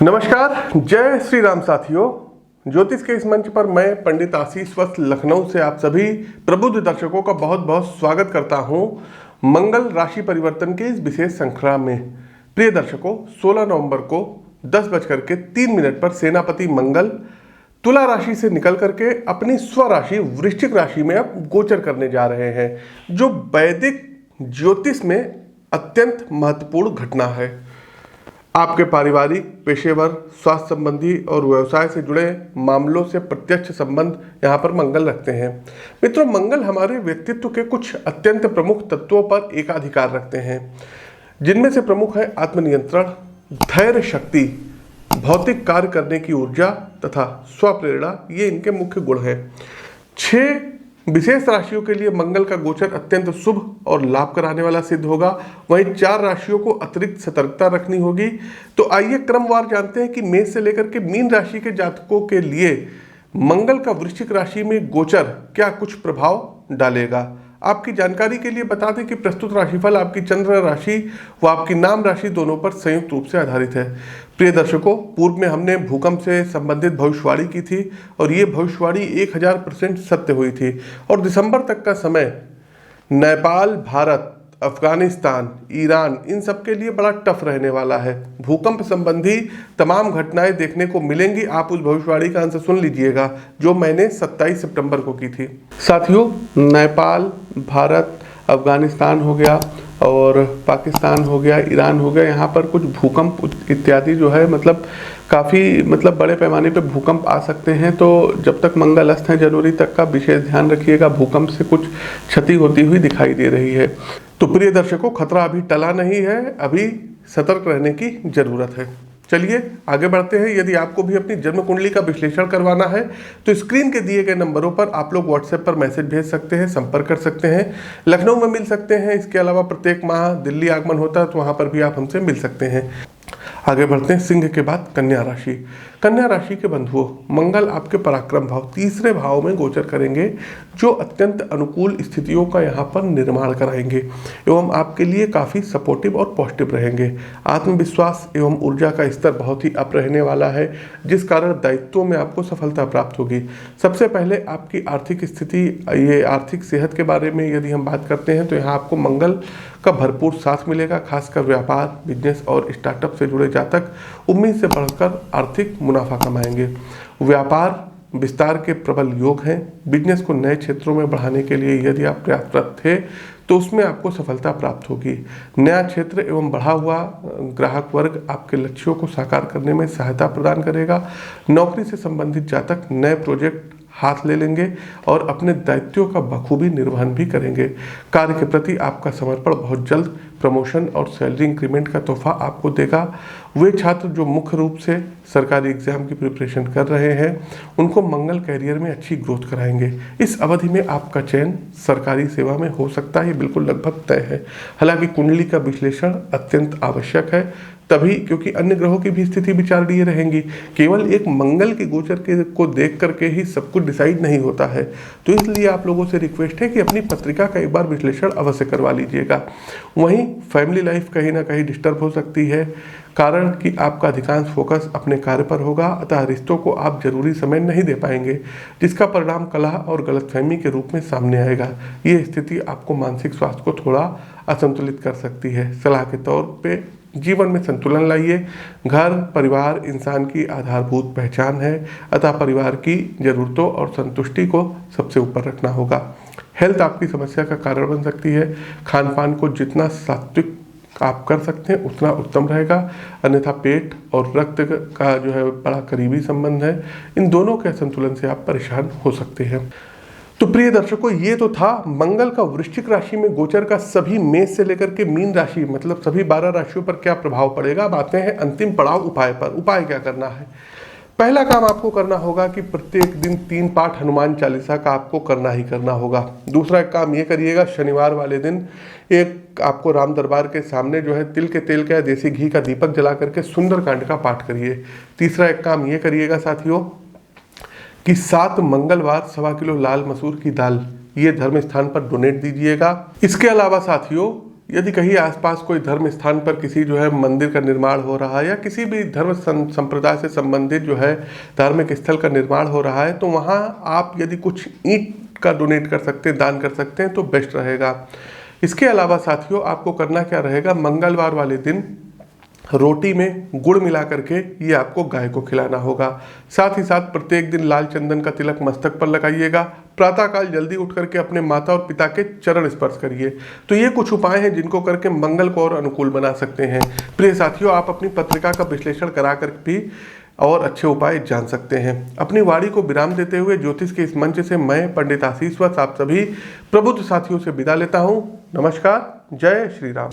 नमस्कार, जय श्री राम साथियों। ज्योतिष के इस मंच पर मैं पंडित आशीष वत्स लखनऊ से आप सभी प्रबुद्ध दर्शकों का बहुत बहुत स्वागत करता हूं मंगल राशि परिवर्तन के इस विशेष श्रृंखला में। प्रिय दर्शकों, 16 नवंबर को 10:03 पर सेनापति मंगल तुला राशि से निकल करके अपनी स्वराशि वृश्चिक राशि में अब गोचर करने जा रहे हैं, जो वैदिक ज्योतिष में अत्यंत महत्वपूर्ण घटना है। आपके पारिवारिक, पेशेवर, स्वास्थ्य संबंधी और व्यवसाय से जुड़े मामलों से प्रत्यक्ष संबंध यहाँ पर मंगल रखते हैं। मित्रों, मंगल हमारे व्यक्तित्व के कुछ अत्यंत प्रमुख तत्वों पर एकाधिकार रखते हैं, जिनमें से प्रमुख है आत्मनियंत्रण, धैर्य शक्ति, भौतिक कार्य करने की ऊर्जा तथा स्वप्रेरणा। ये इनके मुख्य गुण हैं। 6 विशेष राशियों के लिए मंगल का गोचर अत्यंत शुभ और लाभ कराने वाला सिद्ध होगा। वहीं 4 राशियों को अतिरिक्त सतर्कता रखनी होगी। तो आइए क्रमवार जानते हैं कि मेष से लेकर के मीन राशि के जातकों के लिए मंगल का वृश्चिक राशि में गोचर क्या कुछ प्रभाव डालेगा। आपकी जानकारी के लिए बता दें कि प्रस्तुत राशिफल आपकी चंद्र राशि व आपकी नाम राशि दोनों पर संयुक्त रूप से आधारित है। प्रिय दर्शकों, पूर्व में हमने भूकंप से संबंधित भविष्यवाणी की थी और ये भविष्यवाणी 1000% सत्य हुई थी। और दिसंबर तक का समय नेपाल, भारत, अफगानिस्तान, ईरान, इन सब के लिए बड़ा टफ रहने वाला है। भूकंप संबंधी तमाम घटनाएं देखने को मिलेंगी। आप उस भविष्यवाणी का अंश सुन लीजिएगा जो मैंने 27 सितंबर को की थी। साथियों, नेपाल, भारत, अफगानिस्तान हो गया और पाकिस्तान हो गया, ईरान हो गया, यहाँ पर कुछ भूकंप इत्यादि जो है काफ़ी बड़े पैमाने पे भूकंप आ सकते हैं। तो जब तक मंगल अस्त है जनवरी तक का विशेष ध्यान रखिएगा। भूकंप से कुछ क्षति होती हुई दिखाई दे रही है। तो प्रिय दर्शकों, खतरा अभी टला नहीं है, अभी सतर्क रहने की जरूरत है। चलिए आगे बढ़ते हैं। यदि आपको भी अपनी जन्म कुंडली का विश्लेषण करवाना है तो स्क्रीन के दिए गए नंबरों पर आप लोग व्हाट्सएप पर मैसेज भेज सकते हैं, संपर्क कर सकते हैं, लखनऊ में मिल सकते हैं। इसके अलावा प्रत्येक माह दिल्ली आगमन होता है तो वहाँ पर भी आप हमसे मिल सकते हैं। आगे बढ़ते हैं। सिंह के बाद कन्या राशि। कन्या राशि के बंधुओं, मंगल आपके पराक्रम भाव 3रे भाव में गोचर करेंगे, जो अत्यंत अनुकूल स्थितियों का यहाँ पर निर्माण कराएंगे एवं आपके लिए काफ़ी सपोर्टिव और पॉजिटिव रहेंगे। आत्मविश्वास एवं ऊर्जा का स्तर बहुत ही अप रहने वाला है, जिस कारण दायित्वों में आपको सफलता प्राप्त होगी। सबसे पहले आपकी आर्थिक स्थिति, ये आर्थिक सेहत के बारे में यदि हम बात करते हैं तो यहाँ आपको मंगल का भरपूर साथ मिलेगा। खासकर व्यापार, बिजनेस और स्टार्टअप से जुड़े जातक उम्मीद से बढ़कर आर्थिक मुनाफा कमाएंगे। व्यापार विस्तार के प्रबल योग हैं। बिजनेस को नए क्षेत्रों में बढ़ाने के लिए यदि आप प्रयासरत थे तो उसमें आपको सफलता प्राप्त होगी। नया क्षेत्र एवं बढ़ा हुआ ग्राहक वर्ग आपके लक्ष्यों को साकार करने में सहायता प्रदान करेगा। नौकरी से संबंधित जातक नए प्रोजेक्ट हाथ ले लेंगे और अपने दायित्वों का बखूबी निर्वहन भी करेंगे। कार्य के प्रति आपका समर्पण बहुत जल्द प्रमोशन और सैलरी इंक्रीमेंट का तोहफा आपको देगा। वे छात्र जो मुख्य रूप से सरकारी एग्जाम की प्रिपरेशन कर रहे हैं, उनको मंगल कैरियर में अच्छी ग्रोथ कराएंगे। इस अवधि में आपका चयन सरकारी सेवा में हो सकता है, ये बिल्कुल लगभग तय है। हालांकि कुंडली का विश्लेषण अत्यंत आवश्यक है, तभी क्योंकि अन्य ग्रहों की भी स्थिति विचारणीय रहेंगी। केवल एक मंगल के गोचर को देख करके ही सब कुछ डिसाइड नहीं होता है। तो इसलिए आप लोगों से रिक्वेस्ट है कि अपनी पत्रिका का एक बार विश्लेषण अवश्य करवा लीजिएगा। वहीं फैमिली लाइफ कहीं ना कहीं डिस्टर्ब हो सकती है, कारण कि आपका अधिकांश फोकस अपने कार्य पर होगा, अतः रिश्तों को आप जरूरी समय नहीं दे पाएंगे, जिसका परिणाम कलह और गलतफहमी के रूप में सामने आएगा। ये स्थिति आपको मानसिक स्वास्थ्य को थोड़ा असंतुलित कर सकती है। सलाह के तौर पे जीवन में संतुलन लाइए। घर परिवार इंसान की आधारभूत पहचान है, अतः परिवार की जरूरतों और संतुष्टि को सबसे ऊपर रखना होगा। हेल्थ आपकी समस्या का कारण बन सकती है। खान पान को जितना सात्विक आप कर सकते हैं उतना उत्तम रहेगा, अन्यथा पेट और रक्त का जो है बड़ा करीबी संबंध है। इन दोनों के असंतुलन से आप परेशान हो सकते हैं। तो प्रिय दर्शकों, ये तो था मंगल का वृश्चिक राशि में गोचर का सभी मेष से लेकर के मीन राशि सभी 12 राशियों पर क्या प्रभाव पड़ेगा। अब आते हैं अंतिम पड़ाव उपाय पर। उपाय क्या करना है? पहला काम आपको करना होगा कि प्रत्येक दिन 3 पाठ हनुमान चालीसा का आपको करना ही करना होगा। दूसरा एक काम ये करिएगा, शनिवार वाले दिन एक आपको राम दरबार के सामने जो है तिल के तेल का या देसी घी का दीपक जला करके सुंदरकांड का पाठ करिए। तीसरा एक काम ये करिएगा साथियों कि 7 मंगलवार 1.25 किलो लाल मसूर की दाल ये धर्म स्थान पर डोनेट दीजिएगा। इसके अलावा साथियों यदि कहीं आसपास कोई धर्म स्थान पर किसी जो है मंदिर का निर्माण हो रहा है या किसी भी धर्म संप्रदाय से संबंधित जो है धार्मिक स्थल का निर्माण हो रहा है, तो वहाँ आप यदि कुछ ईंट का डोनेट कर सकते हैं, दान कर सकते हैं, तो बेस्ट रहेगा। इसके अलावा साथियों, आपको करना क्या रहेगा, मंगलवार वाले दिन रोटी में गुड़ मिला करके ये आपको गाय को खिलाना होगा। साथ ही साथ प्रत्येक दिन लाल चंदन का तिलक मस्तक पर लगाइएगा। प्रातःकाल जल्दी उठ करके अपने माता और पिता के चरण स्पर्श करिए। तो ये कुछ उपाय हैं जिनको करके मंगल को और अनुकूल बना सकते हैं। प्रिय साथियों, आप अपनी पत्रिका का विश्लेषण करा कर भी और अच्छे उपाय जान सकते हैं। अपनी वाणी को विराम देते हुए ज्योतिष के इस मंच से मैं पंडित आशीष वत्स आप सभी प्रबुद्ध साथियों से विदा लेता हूँ। नमस्कार, जय श्री राम।